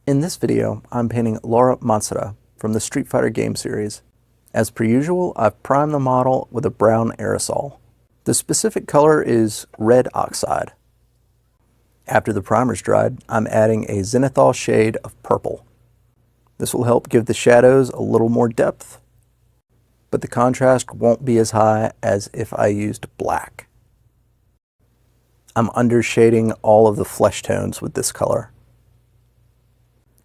In this video, I'm painting Laura Matsuda from the Street Fighter game series. As per usual, I've primed the model with a brown aerosol. The specific color is red oxide. After the primer's dried, I'm adding a zenithal shade of purple. This will help give the shadows a little more depth, but the contrast won't be as high as if I used black. I'm undershading all of the flesh tones with this color.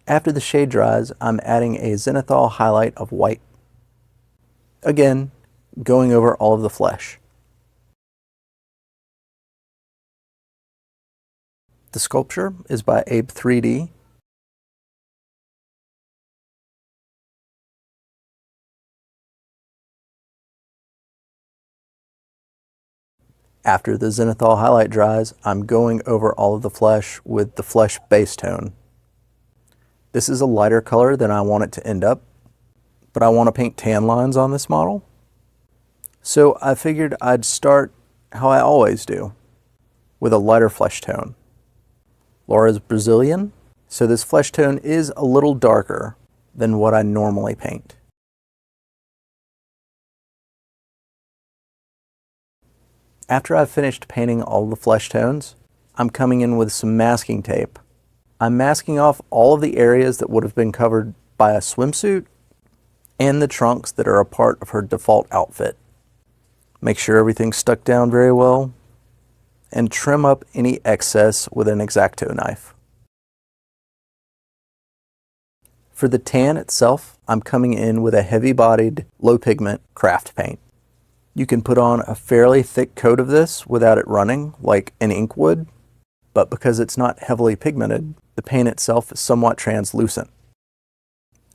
After the shade dries, I'm adding a zenithal highlight of white. Again, going over all of the flesh. The sculpture is by Abe 3D. After the zenithal highlight dries, I'm going over all of the flesh with the flesh base tone. This is a lighter color than I want it to end up, but I want to paint tan lines on this model. So I figured I'd start how I always do, with a lighter flesh tone. Laura's Brazilian, so this flesh tone is a little darker than what I normally paint. After I've finished painting all the flesh tones, I'm coming in with some masking tape. I'm masking off all of the areas that would have been covered by a swimsuit and the trunks that are a part of her default outfit. Make sure everything's stuck down very well and trim up any excess with an X-Acto knife. For the tan itself, I'm coming in with a heavy-bodied, low-pigment craft paint. You can put on a fairly thick coat of this without it running, like an ink would, but because it's not heavily pigmented, the paint itself is somewhat translucent.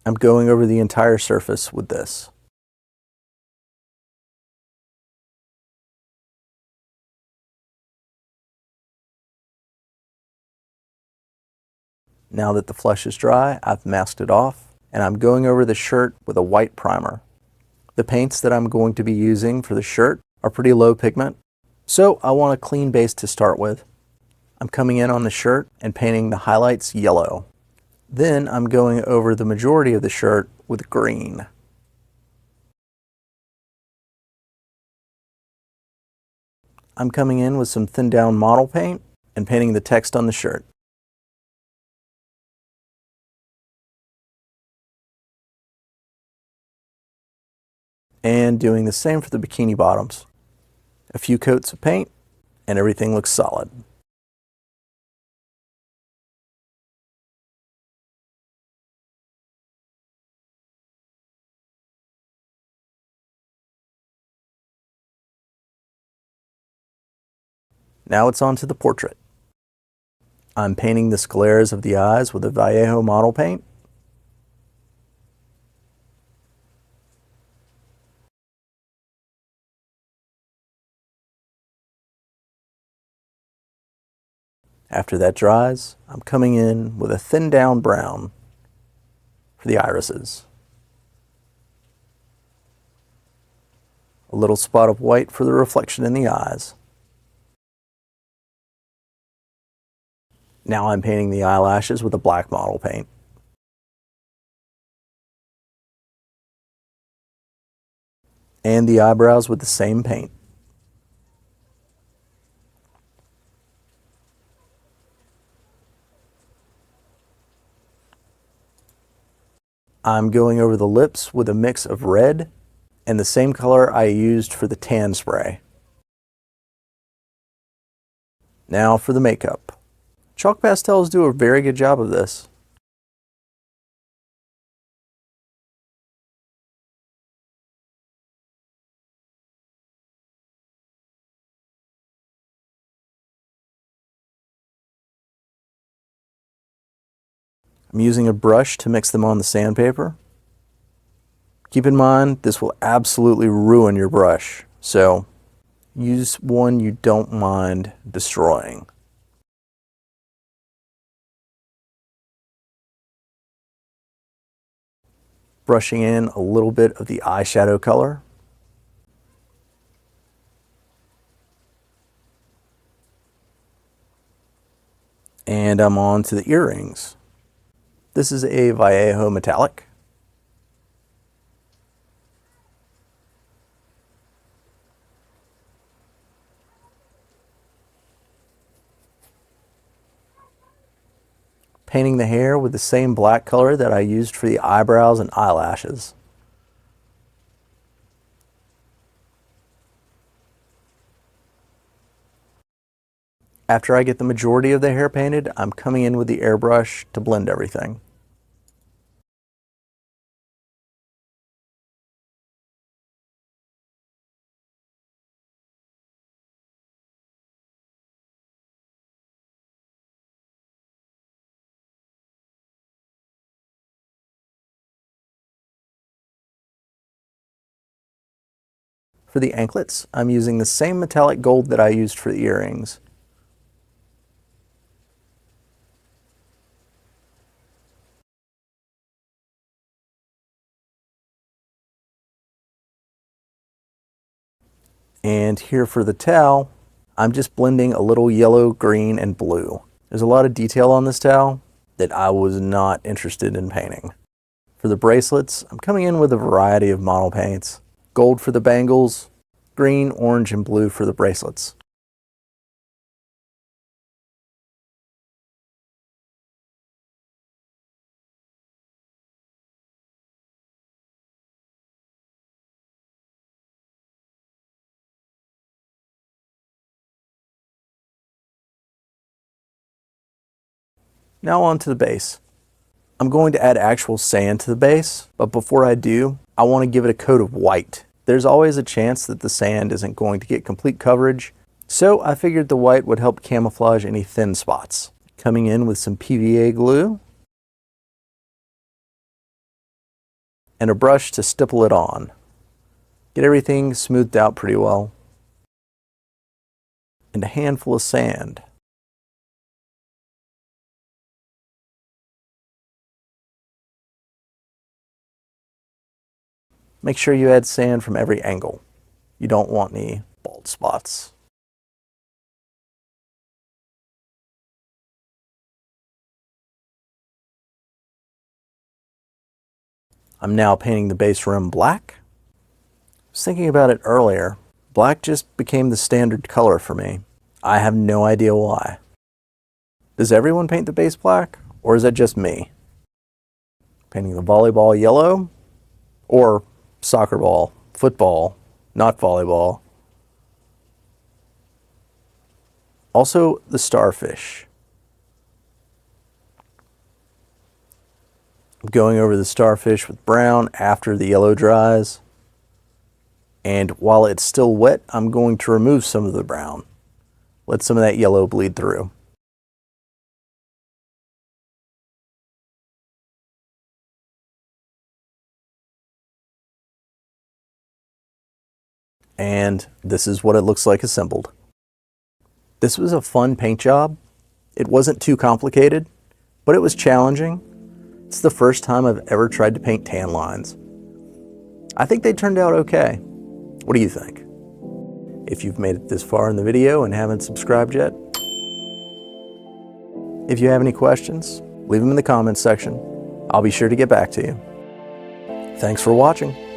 I'm going over the entire surface with this. Now that the flesh is dry, I've masked it off, and I'm going over the shirt with a white primer. The paints that I'm going to be using for the shirt are pretty low pigment, so I want a clean base to start with. I'm coming in on the shirt and painting the highlights yellow. Then I'm going over the majority of the shirt with green. I'm coming in with some thinned down model paint and painting the text on the shirt. And doing the same for the bikini bottoms. A few coats of paint and everything looks solid. Now it's on to the portrait. I'm painting the scleras of the eyes with a Vallejo model paint. After that dries, I'm coming in with a thinned down brown for the irises. A little spot of white for the reflection in the eyes. Now I'm painting the eyelashes with a black model paint. And the eyebrows with the same paint. I'm going over the lips with a mix of red and the same color I used for the tan spray. Now for the makeup. Chalk pastels do a very good job of this. I'm using a brush to mix them on the sandpaper. Keep in mind, this will absolutely ruin your brush, so use one you don't mind destroying. Brushing in a little bit of the eyeshadow color. And I'm on to the earrings. This is a Vallejo metallic. Painting the hair with the same black color that I used for the eyebrows and eyelashes. After I get the majority of the hair painted, I'm coming in with the airbrush to blend everything. For the anklets, I'm using the same metallic gold that I used for the earrings. And here for the towel, I'm just blending a little yellow, green, and blue. There's a lot of detail on this towel that I was not interested in painting. For the bracelets, I'm coming in with a variety of model paints. Gold for the bangles, green, orange, and blue for the bracelets. Now on to the base. I'm going to add actual sand to the base, but before I do, I want to give it a coat of white. There's always a chance that the sand isn't going to get complete coverage, so I figured the white would help camouflage any thin spots. Coming in with some PVA glue and a brush to stipple it on. Get everything smoothed out pretty well. And a handful of sand. Make sure you add sand from every angle. You don't want any bald spots. I'm now painting the base rim black. I was thinking about it earlier. Black just became the standard color for me. I have no idea why. Does everyone paint the base black, or is that just me? Painting the volleyball yellow, or soccer ball, football, not volleyball. Also the starfish. I'm going over the starfish with brown after the yellow dries. And while it's still wet, I'm going to remove some of the brown. Let some of that yellow bleed through. And this is what it looks like assembled. This was a fun paint job. It wasn't too complicated, but it was challenging. It's the first time I've ever tried to paint tan lines. I think they turned out okay. What do you think? If you've made it this far in the video and haven't subscribed yet, if you have any questions, leave them in the comments section. I'll be sure to get back to you. Thanks for watching.